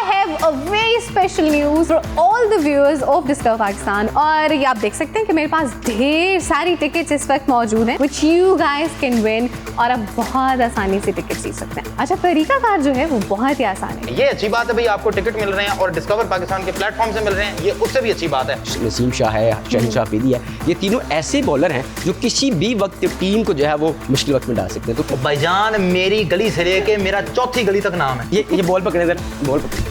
have a very special news for all the viewers of Discover Pakistan। और ये आप देख सकते हैं कि मेरे पास ढेर सारी टिकट्स इस वक्त मौजूद हैं which you guys can win और आप बहुत आसानी से टिकट जीत सकते हैं। अच्छा, तरीकाकार जो है वो बहुत ही आसान है। ये अच्छी बात है भाई, आपको टिकट मिल रहे हैं और डिस्कवर पाकिस्तान के प्लेटफॉर्म से मिल रहे हैं, ये उससे भी अच्छी बात है। नसीम शाह है, शहनशाह अफरीदी है, ये तीनों ऐसे बॉलर हैं जो किसी भी वक्त टीम को जो है वो मुश्किल वक्त में डाल सकते हैं। तो भाईजान मेरी गली से लेके मेरा चौथी गली तक नाम है। ये बॉल पकड़े जरा, बॉल पकड़े।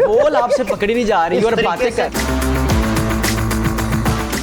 बॉल आपसे पकड़ी नहीं जा रही और बातें कर।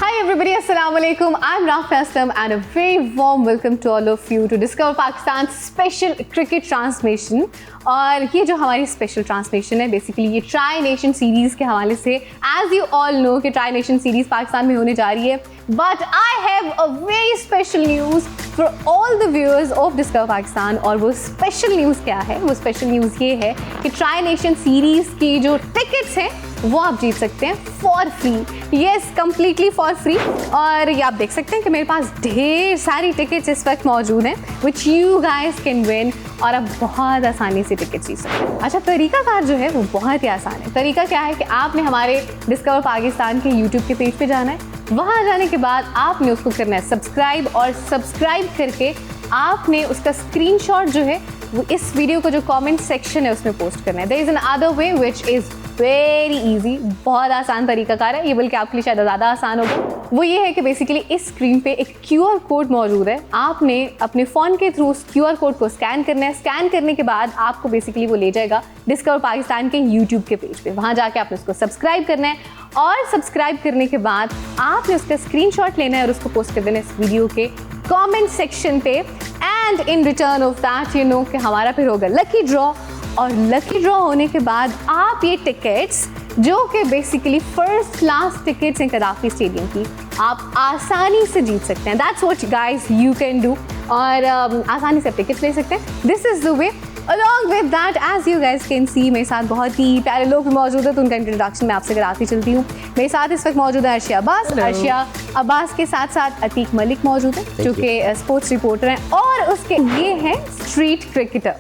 Hi everybody, Assalamu alaikum. I'm Rafia Aslam and a very warm welcome to all of you to Discover Pakistan's special cricket transmission। और ये जो हमारी स्पेशल ट्रांसमिशन है बेसिकली ये ट्राई नेशन सीरीज़ के हवाले से, एज यू ऑल नो कि ट्राई नेशन सीरीज़ पाकिस्तान में होने जा रही है, but I have a very special news for all the viewers of discover Pakistan. और वो स्पेशल न्यूज़ क्या है? वो स्पेशल न्यूज़ ये है कि ट्राई नेशन सीरीज़ की जो टिकट्स हैं वो आप जीत सकते हैं for free. Yes, completely for free. और ये आप देख सकते हैं कि मेरे पास ढेर सारी टिकट्स इस वक्त मौजूद हैं which you guys can win और आप बहुत आसानी से टिकट जीत सकते हैं। अच्छा, तरीकाकार जो है वो बहुत ही आसान है। तरीका क्या है कि आपने हमारे डिस्कवर पाकिस्तान के यूट्यूब के पेज पे जाना है, वहाँ जाने के बाद आपने उसको करना है सब्सक्राइब, और सब्सक्राइब करके आपने उसका स्क्रीनशॉट जो है वो इस वीडियो को जो कमेंट सेक्शन है उसमें पोस्ट करना है। There is another way which is very easy, बहुत आसान तरीकाकार है ये, बल्कि आपके लिए शायद ज़्यादा आसान होगा। वो ये है कि बेसिकली इस स्क्रीन पे एक QR कोड मौजूद है, आपने अपने फ़ोन के थ्रू उस QR कोड को स्कैन करना है। स्कैन करने के बाद आपको बेसिकली वो ले जाएगा डिस्कवर पाकिस्तान के यूट्यूब के पेज पे, वहाँ जाके आपने उसको सब्सक्राइब करना है और सब्सक्राइब करने के बाद आपने उसका स्क्रीनशॉट लेना है और उसको पोस्ट कर देना है इस वीडियो के कमेंट सेक्शन पे। And in return of that you know कि हमारा फिर होगा लकी ड्रॉ, और लकी ड्रॉ होने के बाद आप ये टिकट्स जो कि बेसिकली फर्स्ट क्लास टिकट्स हैं कदाफी स्टेडियम की, आप आसानी से जीत सकते हैं। That's what guys you can do, और आसानी से आप टिकट्स ले सकते हैं। This is the way. Along with that, as you guys can see, मेरे साथ बहुत ही प्यारे लोग भी मौजूद हैं, तो उनका इंट्रोडक्शन मैं आपसे कराती चलती हूँ। मेरे साथ इस वक्त मौजूद है अर्शिया अब्बास। अर्शिया अब्बास के साथ साथ अतीक मलिक मौजूद है जो कि स्पोर्ट्स रिपोर्टर हैं, और उसके ये हैं स्ट्रीट क्रिकेटर,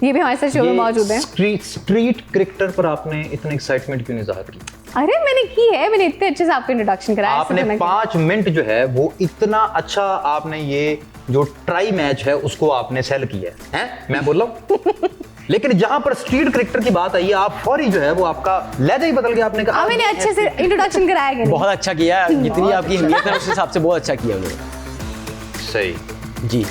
ये भी हमारे साथ शो में मौजूद हैं। स्ट्रीट क्रिकेटर पर आपने इतनी एक्साइटमेंट क्यों नहीं जाहिर की? अरे मैंने की है, मैंने इतने अच्छे से आपको इंट्रोडक्शन कराया। आपने 5 मिनट जो है वो इतना अच्छा आपने ये जो ट्राई मैच है उसको आपने सेल किया है, मैं बोल रहा हूँ। लेकिन जहां पर स्ट्रीट क्रिकेटर की बात आई है, आप फौरी जो है वो आपका लहजा ही बदल गया। आपने कहा मैंने अच्छे से इंट्रोडक्शन कराया कि बहुत अच्छा किया, जितनी आपकी हिम्मत है उस हिसाब से बहुत अच्छा किया उन्होंने। सही जी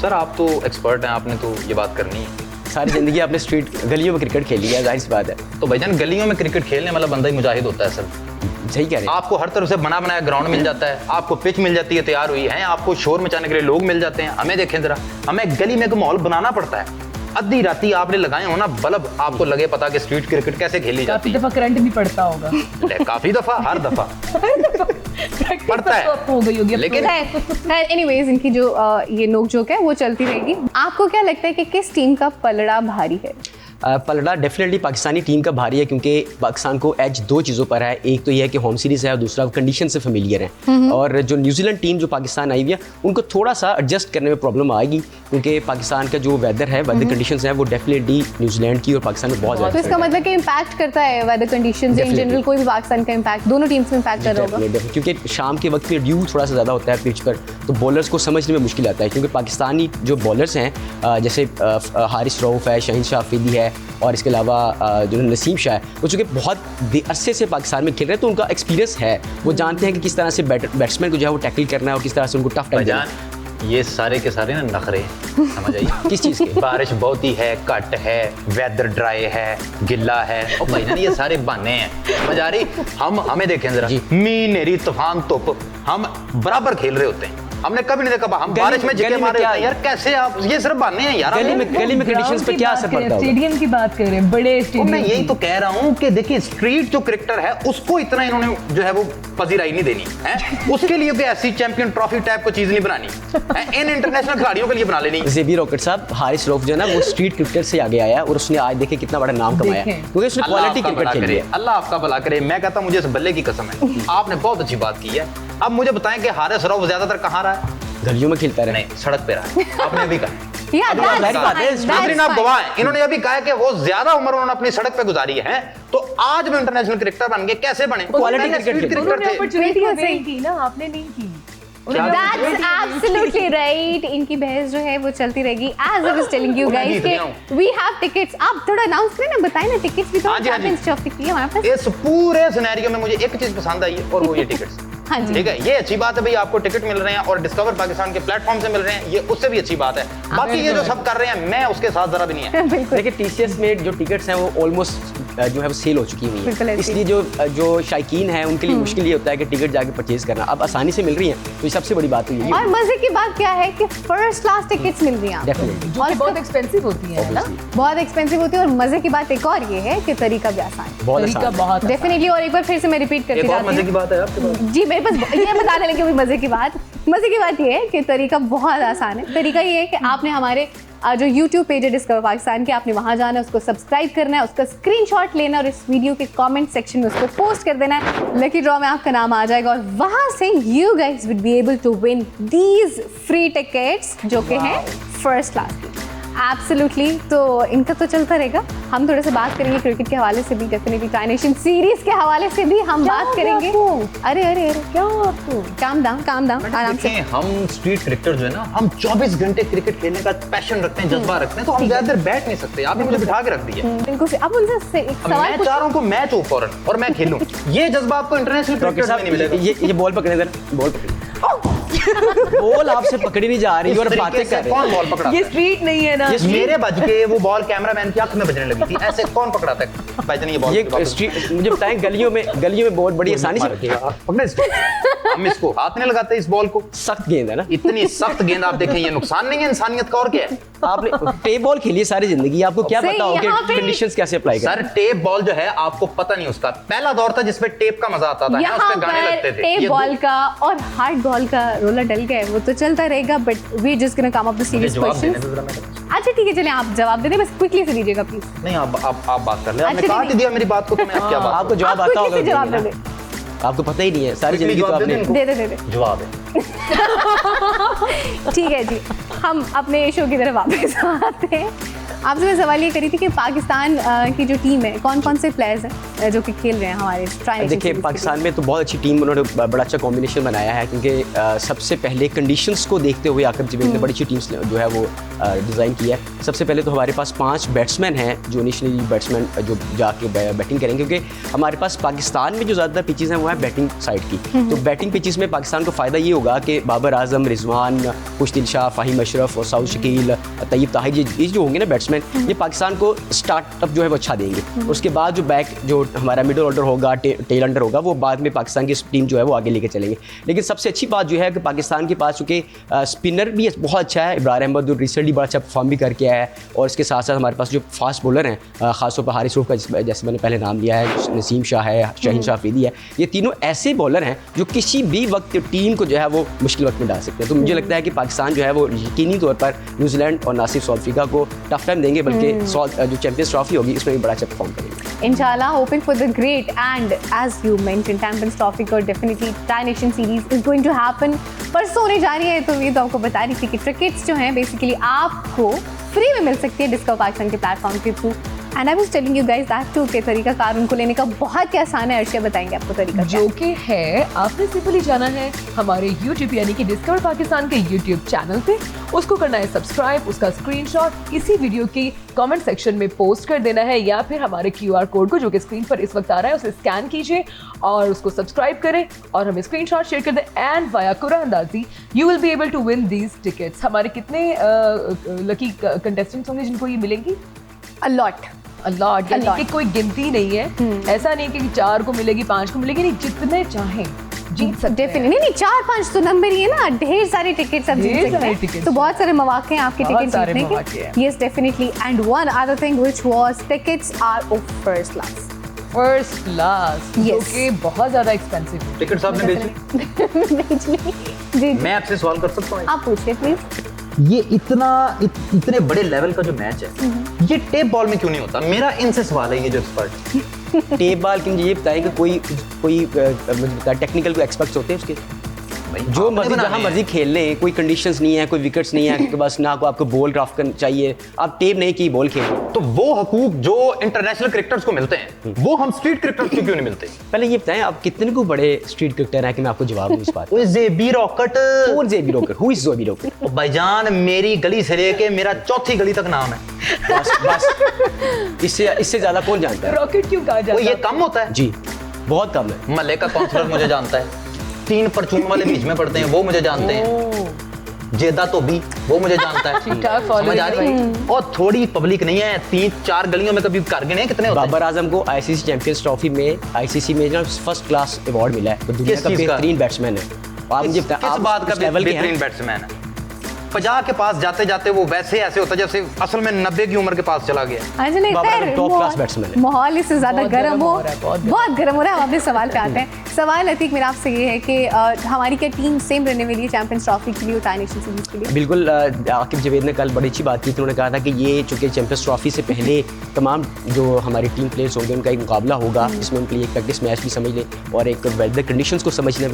सर, आप तो एक्सपर्ट हैं, आपने तो ये बात करनी है। सारी जिंदगी आपने स्ट्रीट गलियों में क्रिकेट खेली है, जाहिर सी बात है। तो भाईजान गलियों में क्रिकेट खेलने वाला बंदा ही मुजाहिद होता है सर। सही कह रहे हैं। आपको हर तरफ से बना बनाया ग्राउंड मिल जाता है, आपको पिच मिल जाती है तैयार हुई है, आपको शोर मचाने के लिए लोग मिल जाते हैं। हमें देखें जरा, हमें गली में एक माहौल बनाना पड़ता है। आधी राती आपने लगाए हो ना बल्ब, आपको लगे पता कि स्ट्रीट क्रिकेट कैसे खेली जाती है। काफी दफा करंट भी पड़ता होगा। काफी दफा, हर दफा पड़ता है, हो गई होगी लेकिन एनीवेज इनकी जो ये नोक-झोंक है वो चलती रहेगी। आपको क्या लगता है कि किस टीम का पलड़ा भारी है? पलड़ा डेफिनेटली पाकिस्तानी टीम का भारी है, क्योंकि पाकिस्तान को एज 2 चीज़ों पर है। एक तो यह है कि होम सीरीज़ है और दूसरा कंडीशन से फेमिलियर है। और जो न्यूजीलैंड टीम जो पाकिस्तान आई हुई है उनको थोड़ा सा एडजस्ट करने में प्रॉब्लम आएगी, क्योंकि पाकिस्तान का जो वेदर है, वेदर कंडीशंस है वो डेफिनेटली न्यूजीलैंड की और पाकिस्तान में बहुत ज़्यादा। तो इसका मतलब कि इम्पैक्ट करता है वेदर कंडीशंस इन जनरल, कोई भी पाकिस्तान का इम्पैक्ट दोनों टीम्स में इम्पैक्ट कर रहा होगा, क्योंकि शाम के वक्त में ड्यू थोड़ा सा ज़्यादा होता है पिच पर, तो बॉलर्स को समझने में मुश्किल आता है। क्योंकि पाकिस्तानी जो बॉलर्स हैं जैसे हारिस रऊफ है, शहनशाह अफरीदी है, और इसके अलावा जो नसीम शाह है, वो चूँकि बहुत अरसे से पाकिस्तान में खेल रहे हैं, तो उनका एक्सपीरियंस है, वो जानते हैं कि किस तरह से बैट्समैन को जो है वो टैकल करना है और किस तरह से उनको टफ टाइम देना है। ये सारे के सारे ना नखरे समझ आइए। किस चीज़ के? बारिश बहुत ही है, कट है, वेदर ड्राई है, गिल्ला है, और भाईजान ये सारे बहाने हैं, समझ आ रही? हमें देखें जरा, मीन नेरी तूफान धुप, हम बराबर खेल रहे होते हैं। हमने कभी नहीं देखा हम बारिश में जिके मारे होते हैं यार, कैसे आप, ये सिर्फ बहाने हैं यार। गली में कंडीशंस पे क्या असर पड़ता है? स्टेडियम की बात कर रहे हैं, बड़े स्टेडियम। मैं यही तो कह रहा हूँ कि देखिए स्ट्रीट जो क्रिकेटर है उसको इतना इन्होंने जो है वो पजीराई नहीं देनी है, उसके लिए कोई ऐसी चैंपियन ट्रॉफी टाइप को चीज नहीं बनानी है, इन इंटरनेशनल खिलाड़ियों के लिए बना लेनी। जेबी रॉकेट साहब, हारिस रऊफ जो है ना वो स्ट्रीट क्रिकेट से आगे आया और उसने आज देखे कितना बड़ा नाम कमाया, क्योंकि उसने क्वालिटी क्रिकेट खेली है। अल्लाह आपका भला करे। मैं कहता हूं मुझे इस बल्ले की कसम है, आपने बहुत अच्छी बात की है। अब मुझे बताएं कि हारिस रऊफ ज्यादातर कहाँ रहा है? गलियों में खेलता रहे, नहीं सड़क पे रहा है। आपने अभी कहा Yeah, अभी that's जाहिर बात है, fine, नाज़रीन that's आप fine. गवाह हैं, इन्होंने अभी कहा है कि वो ज्यादा उम्र उन्होंने अपनी सड़क पे गुजारी है, तो आज वो इंटरनेशनल क्रिकेटर बन गए, कैसे बने? Quality पहले cricket street खेले। cricketer उन्होंने थे। opportunity बिल्कुल नहीं सही। की ना, आपने नहीं की। That's absolutely right. इनकी बहस जो है वो चलती रहेगी. As I was telling you मैं guys जीत कि गया हूँ। we have tickets. आप थोड़ा announce करें ना, बताएं ना tickets भी तो हाँ जी, हाँ जी। चैंपियंस ट्रॉफी की है हमारे पास. इस पूरे सिनेरियो में मुझे एक चीज पसंद आई है और वो ये टिकट्स। हाँ जी. ठीक है, ये अच्छी बात है भाई, आपको टिकट मिल रहे हैं और डिस्कवर पाकिस्तान के प्लेटफॉर्म से मिल रहे हैं, ये उससे भी अच्छी बात है। बाकी ये जो सब कर रहे हैं, मैं उसके साथ जरा भी नहीं है। बिल्कुल. देखिए TCS में जो टिकट्स हैं वो ऑलमोस्ट जो है वो सेल हो चुकी हुई बिल्कुल है, ऐसे ही। इसलिए जो शायकीन है उनके लिए मुश्किल ये होता है कि टिकट जाके परचेज करना। अब आसानी से मिल रही हैं, तो ये सबसे बड़ी बात हुई है और मजे की बात क्या है कि फर्स्ट क्लास टिकट्स मिल रही हैं आपको. डेफिनेटली। जो कि बहुत एक्सपेंसिव होती है ना। बहुत एक्सपेंसिव होती है. और मजे की बात एक और ये है कि तरीका भी आसान है. बहुत तरीका आसान। बहुत आसान। डेफिनेटली. और एक बार फिर से मैं रिपीट करके एक और जाती मजे की हूँ. बात है आपके पास? जी मेरे पास ये बताने लगे भी मजे की बात. मजे की बात ये है कि तरीका बहुत आसान है. तरीका ये है कि आपने हमारे जो YouTube पेज है डिस्कवर पाकिस्तान के, आपने वहां जाना है, उसको सब्सक्राइब करना है, उसका स्क्रीनशॉट लेना और इस वीडियो के कमेंट सेक्शन में उसको पोस्ट कर देना है. लकी ड्रॉ में आपका नाम आ जाएगा और वहां से you guys would be able to win these free tickets जो कि हैं फर्स्ट क्लास की. एब्सोल्युटली. तो इनका तो चलता रहेगा. हम थोड़े से बात करेंगे क्रिकेट के हवाले से भी, डेफिनेटली ट्राई नेशन सीरीज के हवाले से भी हम बात करेंगे. अरे अरे अरे क्या आपको? काम डाउन आराम से. देखें, हम स्ट्रीट क्रिकेटर जो है ना, हम 24 घंटे क्रिकेट खेलने का पैशन रखते हैं, जज्बा रखते हैं, तो हम ज्यादा देर बैठ नहीं सकते. आपने मुझे बिठा के रख दिया. बिल्कुल सही. अब उनसे एक अब सवाल मैं पूछ. चाह रहा हूं कि मैच हो फौरन और मैं खेलूं. ये जज्बा आपको इंटरनेशनल डॉक्टर क्रिकेट में नहीं साहब मिलेगा. ये बॉल पकड़े जरा, बॉल पकड़े। बॉल आपसे पकड़ी नहीं जा रही इस और तरीके बातें से कर रहे कौन हैं। बॉल पकड़ा? ये स्ट्रीट नहीं है ना। ये मेरे बज के वो बॉल कैमरामैन की आंख में बजने लगी थी. ऐसे कौन पकड़ाता है? भाई जान ये बॉल ये स्ट्रीट मुझे बताएं, गलियों में बॉल बड़ी आसानी से पकड़े. हम इसको हाथ नहीं लगाते इस बॉल को. सख्त गेंद है ना। इतनी सख्त गेंद आप देखें, ये नुकसान नहीं है इंसानियत का और क्या है? आपने टेप बॉल खेली है सारी जिंदगी, आपको क्या सही, पता हो कि यहाँ पे- कंडीशंस कैसे अप्लाई सर करें। टेप बॉल जो है आपको पता नहीं, उसका पहला दौर था जिसपे टेप का मजा आता था, यहाँ उसपे गाने पर लगते थे. टेप ये बॉल का और हार्ड बॉल का रोलर डल गया है, वो तो चलता रहेगा. But we just gonna come up the मुझे सीरीज जवाब देने क्वेश्चंस. दो जरा मैडम. अच्छा ठीक है, चलिए आप जवाब दे दें, बस क्विकली से दीजिएगा प्लीज. नहीं आप बात कर ले. आपने अच्छा, काट नहीं, दिया मेरी बात को, तो मैं अब क्या बात आपको जवाब आप आता quickly होगा से जवाब देंगे दे ना? दें. आपको पता ही नहीं है, सारी Quickly जिंदगी तो जवाब दे आपने दें। दे दे. जवाब है. ठीक है जी, हम अपने शो की तरफ वापस आते हैं. आपसे मैं सवाल ये करी थी कि पाकिस्तान की जो टीम है, कौन कौन से प्लेयर्स हैं जो कि खेल रहे हैं हमारे ट्राई नेशन देखिए सीरीज पाकिस्तान में तो बहुत अच्छी टीम, उन्होंने बड़ा अच्छा कॉम्बिनेशन बनाया है, क्योंकि सबसे पहले कंडीशंस को देखते हुए आकर जवेद ने बड़ी अच्छी टीम्स जो है वो डिज़ाइन की है. सबसे पहले तो हमारे पास 5 बैट्समैन हैं जो इनिशियली बैट्समैन जो जाके बैटिंग करेंगे, क्योंकि हमारे पास पाकिस्तान में जो ज़्यादा पिचेज़ हैं वो है बैटिंग साइड की. तो बैटिंग पिचेज़ में पाकिस्तान को फ़ायदा ये होगा कि बाबर आजम, रिजवान, खुशदिल शाह, फ़हीम अशरफ और सऊद शकील, तैयब ताहिर, ये जो होंगे ना बैट्समैन, ये पाकिस्तान को स्टार्टअप जो है वो अच्छा देंगे. उसके बाद जो बैक जो हमारा मिडल ऑर्डर होगा, टेल अंडर होगा, वो बाद में पाकिस्तान की टीम जो है वो आगे लेके चलेंगे. लेकिन सबसे अच्छी बात जो है कि पाकिस्तान के पास चूँकि स्पिनर भी बहुत अच्छा है, इब्रार अहमद जो रिसेंटली बड़ा अच्छा परफॉर्म भी करके आया है, और इसके साथ साथ हमारे पास जो फास्ट बॉलर हैं, खासतौर पर हारिस रऊफ का जैसे मैंने पहले नाम लिया है, नसीम शाह है, शाहीन शाह अफरीदी है, ये तीनों ऐसे बॉलर हैं जो किसी भी वक्त टीम को जो है वो मुश्किल वक्त में डाल सकते हैं. तो मुझे लगता है कि पाकिस्तान जो है वो यकीनी तौर पर न्यूजीलैंड और नासिर साउथ अफ्रीका को टफ टाइम देंगे, बल्कि जो चैंपियंस ट्रॉफी होगी इसमें भी बड़ा अच्छा परफॉर्म करेंगे इंशाल्लाह. Hoping for the great and as you mention champions trophy और definitely tri nation series is going to happen. परसों होने जा रही है, तो ये तो आपको बता रही थी कि टिकट्स जो हैं बेसिकली आपको फ्री में मिल सकती है डिस्कवर पाकिस्तान के प्लेटफॉर्म के through. And I was telling you guys that to के तरीका कार उनको लेने का बहुत ही आसान है. अर्शिया बताएंगे आपको तरीका क्या जो कि है, आपने सिंपली जाना है हमारे YouTube यानी कि डिस्कवर पाकिस्तान के YouTube चैनल पे, उसको करना है सब्सक्राइब, उसका स्क्रीनशॉट इसी वीडियो की कमेंट सेक्शन में पोस्ट कर देना है, या फिर हमारे QR कोड को जो कि स्क्रीन पर इस वक्त आ रहा है उसे स्कैन कीजिए और उसको सब्सक्राइब करें और हमें स्क्रीनशॉट शेयर कर दें. एंड वाया कुरानंदाजी you will be able to win these tickets. हमारे कितने लकी कंटेस्टेंट्स होंगे जिनको ये मिलेंगी? A lot. अलॉट, यानी lot. कि कोई गिनती नहीं है. ऐसा नहीं कि 4 को मिलेगी, 5 को मिलेगी, नहीं, जितने चाहें जीत सकते हैं. डेफिनेटली नहीं, 4-5 तो नंबर ही है ना. ढेर सारे टिकट्स आप जीत ढेर सकते सारे हैं, tickets तो बहुत सारे मौके हैं आपके बहुत टिकट सारे जीतने मौके के. हैं. Yes definitely. And one other thing which was tickets are of first class. First class, जो Yes. कि बहुत ज्यादा एक्सपेंसिव है. टिकट साहब ने भेजी. जी मैं आपसे सवाल कर सकता हूँ? आप पूछिए प्लीज. ये इतने बड़े लेवल का जो मैच है, ये टेप बॉल में क्यों नहीं होता? मेरा इनसे सवाल है, ये जो एक्सपर्ट टेप बॉल के मुझे ये बताएं कि कोई टेक्निकल कोई एक्सपर्ट्स होते हैं उसके? जो मर्जी जहाँ मर्जी खेल लें, कोई कंडीशंस नहीं है, कोई विकेट्स नहीं है कि बस ना को आपको बॉल ड्राफ्ट करना चाहिए, आप टेप नहीं की बॉल खेल। तो वो हकूक जो इंटरनेशनल क्रिकेटर्स को मिलते हैं वो हम स्ट्रीट क्रिकेटर्स को क्यों नहीं मिलते? पहले ये बताएं आप कितने को बड़े स्ट्रीट क्रिकेटर हैं कि मैं आपको जवाब दूं इस बात। ओए जेबी रॉकेट, कौन JB rocket? Who is JB rocket? ओ भाईजान, मेरी गली से लेके मेरा चौथी गली तक नाम है। बस इससे ज्यादा कौन जानता है? रॉकेट क्यों कहा वो जाता ये है? कम होता है? जी बहुत कम है। महल्ले का काउंसलर मुझे जानता है, 3 परचून वाले बीच में पढ़ते हैं वो मुझे जानते हैं, जेदा तो भी वो मुझे जानता है। ठीक-ठाक follow समझ आ है रही है? और थोड़ी पब्लिक नहीं है, 3-4 गलियों में कभी कर गिने कितने होते हैं? बाबर आजम को आईसीसी चैंपियंस ट्रॉफी में आईसीसी में ना फर्स्ट क्लास अवार्ड मिला है, तो दुनिया किस का चीज़ का? बेहतरीन बैट्समैन है। आप मुझे बताएं, किस आप बात का उस लेवल के हैं? बेहतरीन बैट्समैन है? 50 के पास जाते जाते वो वैसे ऐसे होता है जैसे असल में 90 की उम्र के पास चला गया। चलिए बाबर खैर, आजम top class batsman है। माहौल इससे ज्यादा बहुत गर्म गर्म हो हो रहा है, बहुत गर्म हो रहा है। हम अपने सवाल पे आते हैं। सवाल अतीक मेरा आपसे ये है कि हमारी क्या टीम सेम रहने वाली है चैंपियंस ट्रॉफी के लिए और ट्राई नेशन सीरीज के लिए? बिल्कुल। आकिब जवेद ने कल बड़ी अच्छी बात की थी, उन्होंने कहा था कि ये चूंकि चैंपियंस ट्रॉफी से पहले तमाम जो हमारी टीम प्लेयर्स होंगे उनका एक मुकाबला होगा, इसमें उनके लिए एक प्रैक्टिस मैच भी समझ लें और एक वेदर कंडीशंस को समझने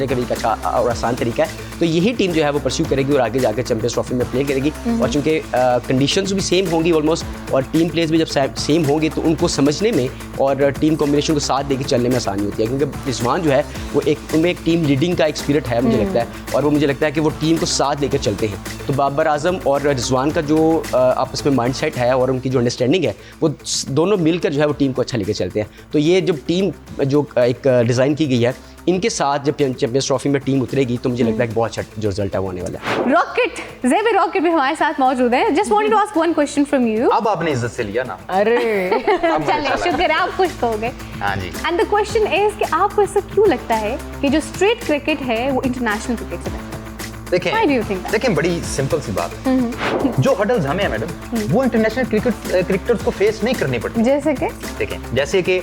का भी एक अच्छा और आसान तरीका है। तो यही टीम जो है वो परस्यू करेगी और आगे जाकर चैंपियंस ट्रॉफी में प्ले करेगी। और चूंकि कंडीशंस भी सेम होंगी ऑलमोस्ट और टीम प्लेयर्स भी जब सेम होंगे तो उनको समझने में और टीम कॉम्बिनेशन को साथ लेकर चलने में आसानी होती है, क्योंकि रिजवान जो है वो उनमें एक टीम लीडिंग का एक स्पिरिट है मुझे लगता है, और वो मुझे लगता है कि वो टीम को साथ लेकर चलते हैं। तो बाबर आजम और रिजवान का जो आपस में माइंडसेट है और उनकी जो अंडरस्टैंडिंग है वो दोनों मिलकर जो है वो टीम को अच्छा लेकर चलते हैं। तो ये जब टीम जो एक डिज़ाइन की गई है, इनके साथ जब चैंपियंस ट्रॉफी में टीम उतरेगी तो मुझे लगता है कि बहुत अच्छा जो रिजल्ट है वो आने वाला है। रॉकेट, जेबी रॉकेट भी हमारे साथ मौजूद है। Just wanted to ask one question from you. अब आपने इज्जत से लिया ना। अरे चलिए शुक्र है, आप खुश तो हो गए। हाँ जी। एंड द क्वेश्चन इज कि आपको ऐसा क्यों लगता है कि जो स्ट्रीट क्रिकेट है वो इंटरनेशनल क्रिकेट से बेहतर है? Why do you think that? देखें बड़ी सिंपल सी बात है। जो हडल्स हमें है मैडम वो इंटरनेशनल क्रिकेटर्स को फेस नहीं करनी पड़ती। जैसे कि देखें जैसे कि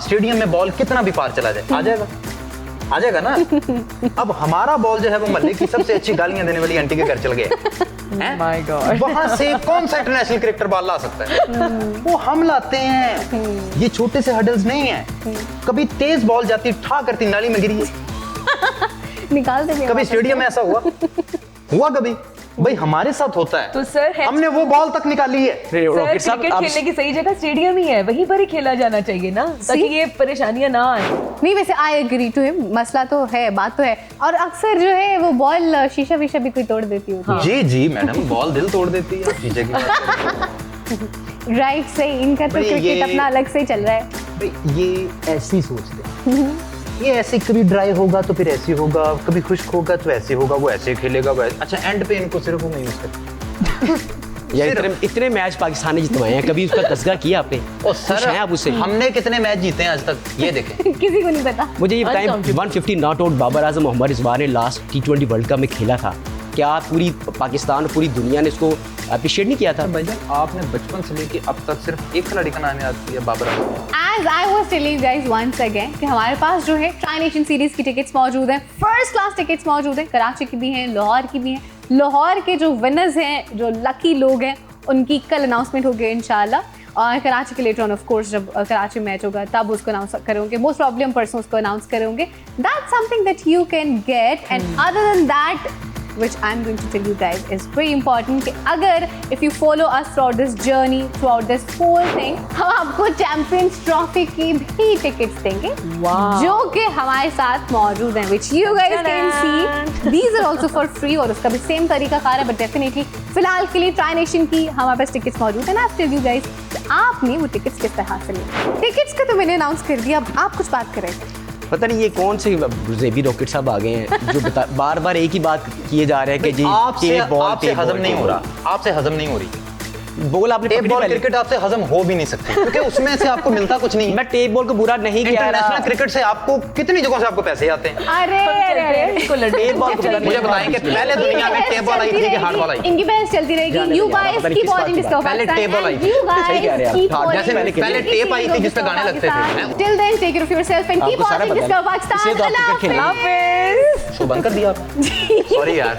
स्टेडियम में बॉल कितना भी पार चला जाए आ जाएगा ना। अब हमारा बॉल जो है वो मोहल्ले की सबसे अच्छी गालियां देने वाली आंटी के घर चल गया, माय गॉड, वहां से कौन सा इंटरनेशनल क्रिकेटर बॉल ला सकता है? वो हम लाते हैं। ये छोटे से हडल्स नहीं है। कभी तेज बॉल जाती ठा करती नाली में गिरी, निकाल देंगे। कभी स्टेडियम में ऐसा हुआ कभी? भाई हमारे साथ होता है। तो सर हमने वो बॉल तक निकाली है। रॉकेट सर साहब, क्रिकेट आप खेलने की सही जगह स्टेडियम ही है, वहीं पर ही खेला जाना चाहिए ना, ताकि ये परेशानियां ना आए। नहीं, वैसे आई एग्री टू हिम, मसला तो है, बात तो है। और अक्सर जो है वो बॉल शीशा वीशा भी कोई तोड़ देती होती है। जी जी मैडम, बॉल दिल तोड़ देती है शीशे की बात। राइट, सही। इनका तो भाई क्रिकेट ये- अपना अलग से ही चल रहा है। भाई ये ऐसी सोचते हैं, ये ऐसे कभी ड्राई होगा तो फिर ऐसे होगा, कभी खुश्क होगा तो ऐसे होगा, वो ऐसे खेलेगा वो ऐसे। अच्छा एंड पे इनको सिर्फ वो नहीं यूज करते। यार इतने मैच पाकिस्तान ने जितवाए हैं, कभी उसका तस्करा किया आपने? और खुश सर हैं आप उससे? हमने कितने मैच जीते हैं आज तक ये देखें। किसी को नहीं पता। मुझे ये बताएं, Uncountable. 150 not out Babar Azam Mohammad Rizwan ने लास्ट T20 वर्ल्ड कप में खेला था। क्या पूरी पाकिस्तान और पूरी दुनिया ने इसको अप्रिशिएट नहीं किया था? भाईजान आपने बचपन से लेके अब तक सिर्फ एक खिलाड़ी का नाम याद किया, Babar Azam. As I was telling you guys once again कि हमारे पास जो है ट्राई नेशन सीरीज की टिकट्स मौजूद हैं, फर्स्ट क्लास टिकट्स मौजूद हैं, कराची की भी हैं, लाहौर की भी हैं। लाहौर के जो विनर्स हैं, जो लकी लोग हैं, उनकी कल अनाउंसमेंट होगी इंशाल्लाह। और कराची के लेटर ऑन ऑफ कोर्स जब कराची मैच होगा तब उसको अनाउंस करेंगे, मोस्ट प्रॉब्लम परसों उसको अनाउंस करेंगे। That's something that you can get. And other than that which I'm going to tell you guys is very important कि अगर if you follow us throughout this journey, throughout this whole thing, हम आपको champions trophy की भी tickets देंगे जो कि हमारे साथ मौजूद हैं, which you guys can see. These are also for free और उसका भी सेम तरीका कार है, but definitely फिलहाल के लिए ट्राई नेशन की हमारे पास टिकट्स मौजूद है ना। I'll tell you guys कि आपने वो टिकट्स किस तरह से लेनी। टिकट्स का तो मैंने अनाउंस कर दिया, अब आप कुछ बात करें। पता नहीं ये कौन से जेबी रॉकेट साहब आ गए हैं जो बार बार एक ही बात किए जा रहे हैं कि जी आपसे टेप बॉल, आपसे टेप हजम बॉल, नहीं टेप हो बॉल। रहा, आपसे हजम नहीं हो रही। बॉल आपने टेप पकड़ी बॉल पहले। क्रिकेट आपसे हजम हो भी नहीं सकती क्योंकि उसमें से आपको मिलता कुछ नहीं। मैं टेप बॉल को बुरा नहीं कह इंटरनेशनल रहा। क्रिकेट से आपको कितनी जगहों से आपको पैसे आते हैं। अरे इसको टेप बॉल को मुझे बताएं कि पहले दुनिया में टेप बॉल आई थी कि हार्ड बॉल आई थी? इनकी बहस चलती रहेगी। You guys पता नहीं keep किस बात watching की Discover बात। पहले Pakistan tape ball I and थी। you सही कह guys रहे हैं आप। keep हाँ, watching जैसे पहले टेप आई थी जिस पे गाने लगते थे। Till then, take care of yourself and keep आपको सारा watching पता है। Discover Pakistan. इसलिए तो आप Allah क्रिकेट खेल रहे हैं। Hafiz. शो बंद कर दिया आपने। सॉरी यार।